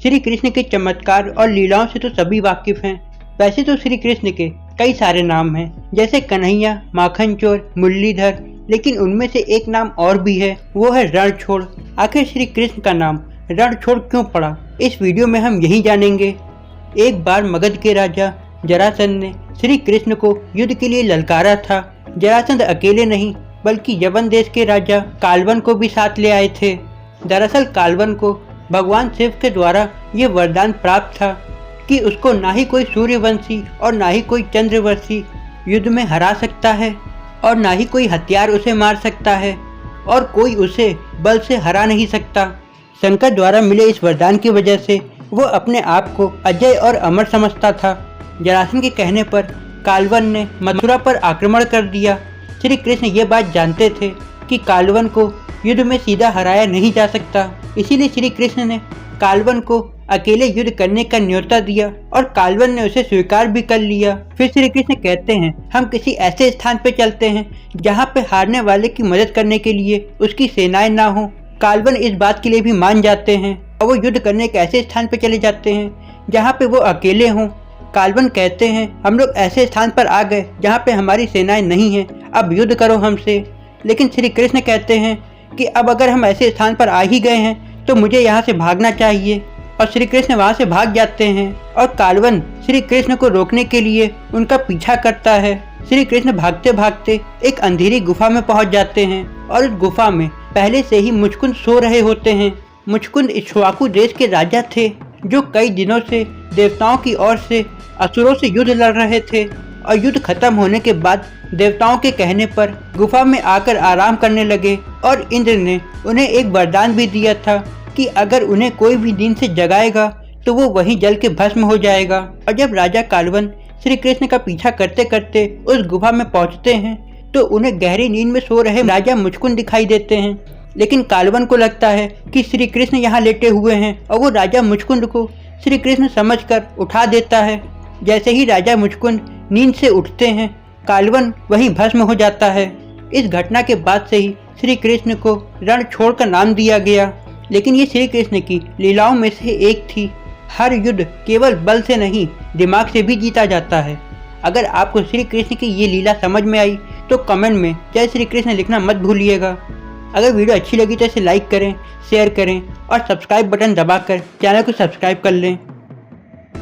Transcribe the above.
श्री कृष्ण के चमत्कार और लीलाओं से तो सभी वाकिफ हैं। वैसे तो श्री कृष्ण के कई सारे नाम हैं, जैसे कन्हैया, माखन चोर, मुरलीधर, लेकिन उनमें से एक नाम और भी है, वो है रणछोड़। आखिर श्री कृष्ण का नाम रणछोड़ क्यों पड़ा, इस वीडियो में हम यही जानेंगे। एक बार मगध के राजा जरासंध ने श्री कृष्ण को युद्ध के लिए ललकारा था। जरासंध अकेले नहीं बल्कि यवन देश के राजा कालवन को भी साथ ले आए थे। दरअसल कालवन को भगवान शिव के द्वारा ये वरदान प्राप्त था कि उसको ना ही कोई सूर्यवंशी और ना ही कोई चंद्रवंशी युद्ध में हरा सकता है और ना ही कोई हथियार उसे मार सकता है और कोई उसे बल से हरा नहीं सकता। शंकर द्वारा मिले इस वरदान की वजह से वो अपने आप को अजय और अमर समझता था। जरासंध के कहने पर कालवन ने मथुरा पर आक्रमण कर दिया। श्री कृष्ण ये बात जानते थे कि कालवन को युद्ध में सीधा हराया नहीं जा सकता, इसीलिए श्री कृष्ण ने कालवन को अकेले युद्ध करने का न्योता दिया और कालवन ने उसे स्वीकार भी कर लिया। फिर श्री कृष्ण कहते हैं, हम किसी ऐसे स्थान पे चलते हैं जहाँ पे हारने वाले की मदद करने के लिए उसकी सेनाएं ना हो। कालवन इस बात के लिए भी मान जाते हैं और वो युद्ध करने एक ऐसे स्थान पे चले जाते हैं जहाँ पे वो अकेले हों। कालवन कहते हैं, हम लोग ऐसे स्थान पर आ गए जहाँ पे हमारी सेनाएं नहीं हैं, अब युद्ध करो हमसे। लेकिन श्री कृष्ण कहते हैं कि अब अगर हम ऐसे स्थान पर आ ही गए हैं तो मुझे यहाँ से भागना चाहिए, और श्री कृष्ण वहाँ से भाग जाते हैं और कालवन श्री कृष्ण को रोकने के लिए उनका पीछा करता है। श्री कृष्ण भागते भागते एक अंधेरी गुफा में पहुँच जाते हैं और इस गुफा में पहले से ही मुचकुंद सो रहे होते हैं। मुचकुंद इक्ष्वाकु देश के राजा थे जो कई दिनों से देवताओं की ओर से असुरों से युद्ध लड़ रहे थे, और युद्ध खत्म होने के बाद देवताओं के कहने पर गुफा में आकर आराम करने लगे और इंद्र ने उन्हें एक वरदान भी दिया था कि अगर उन्हें कोई भी नींद से जगाएगा तो वो वहीं जल के भस्म हो जाएगा। और जब राजा कालवन श्री कृष्ण का पीछा करते करते उस गुफा में पहुंचते हैं तो उन्हें गहरी नींद में सो रहे राजा मुचकुंद दिखाई देते हैं। लेकिन कालवन को लगता है कि श्री कृष्ण यहाँ लेटे हुए हैं और वो राजा मुचकुंद को श्री कृष्ण समझकर उठा देता है। जैसे ही राजा मुचकुंद नींद से उठते हैं कालवन वहीं भस्म हो जाता है। इस घटना के बाद से ही श्री कृष्ण को रणछोड़ का नाम दिया गया। लेकिन ये श्री कृष्ण की लीलाओं में से एक थी। हर युद्ध केवल बल से नहीं दिमाग से भी जीता जाता है। अगर आपको श्री कृष्ण की ये लीला समझ में आई तो कमेंट में जय श्री कृष्ण लिखना मत भूलिएगा। अगर वीडियो अच्छी लगी तो इसे लाइक करें, शेयर करें और सब्सक्राइब बटन दबाकर चैनल को सब्सक्राइब कर लें।